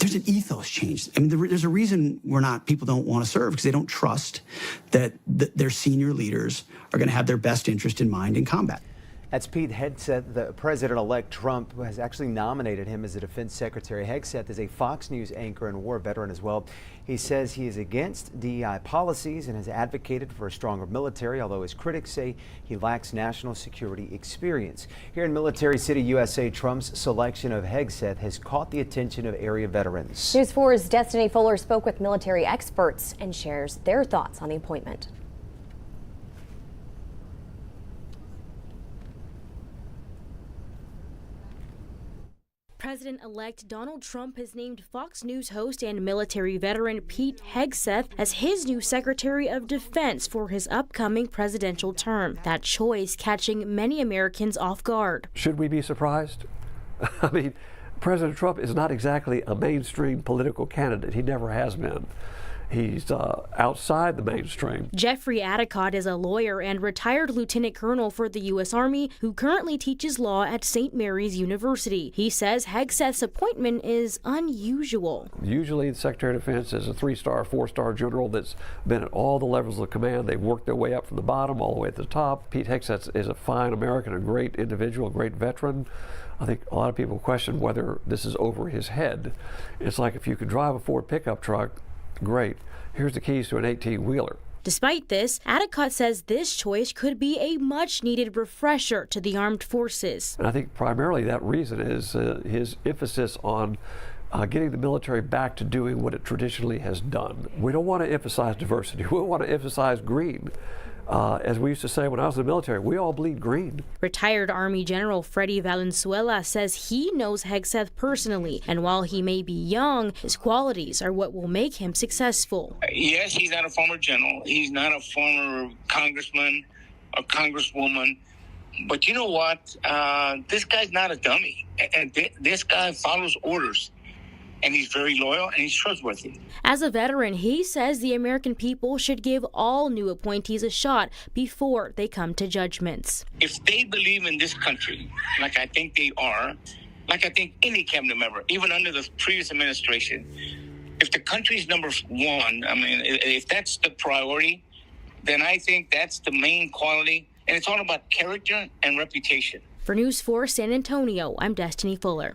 there's an ethos change. I mean, there's a reason people don't want to serve, because they don't trust that their senior leaders are going to have their best interest in mind in combat. That's Pete Hegseth. The President-elect Trump has actually nominated him as a defense secretary. Hegseth is a Fox News anchor and war veteran as well. He says he is against DEI policies and has advocated for a stronger military, although his critics say he lacks national security experience. Here in Military City, USA, Trump's selection of Hegseth has caught the attention of area veterans. News 4's Destiny Fuller spoke with military experts and shares their thoughts on the appointment. President-elect Donald Trump has named Fox News host and military veteran Pete Hegseth as his new Secretary of Defense for his upcoming presidential term. That choice catching many Americans off guard. Should we be surprised? I mean, President Trump is not exactly a mainstream political candidate. He never has been. He's outside the mainstream. Jeffrey Adicott is a lawyer and retired lieutenant colonel for the U.S. Army who currently teaches law at St. Mary's University. He says Hegseth's appointment is unusual. Usually the Secretary of Defense is a 3-star, 4-star general that's been at all the levels of command. They've worked their way up from the bottom all the way to the top. Pete Hegseth is a fine American, a great individual, a great veteran. I think a lot of people question whether this is over his head. It's like, if you could drive a Ford pickup truck, great. Here's the keys to an 18-wheeler. Despite this, Adicott says this choice could be a much-needed refresher to the armed forces. And I think primarily that reason is his emphasis on getting the military back to doing what it traditionally has done. We don't want to emphasize diversity. We want to emphasize green. As we used to say when I was in the military, we all bleed green. Retired Army General Freddie Valenzuela says he knows Hegseth personally, and while he may be young, his qualities are what will make him successful. Yes, he's not a former general. He's not a former congressman or congresswoman. But you know what? This guy's not a dummy. And this guy follows orders. And he's very loyal and he's trustworthy. As a veteran, he says the American people should give all new appointees a shot before they come to judgments. If they believe in this country, like I think they are, like I think any cabinet member, even under the previous administration, if the country's number one, I mean, if that's the priority, then I think that's the main quality. And it's all about character and reputation. For News 4 San Antonio, I'm Destiny Fuller.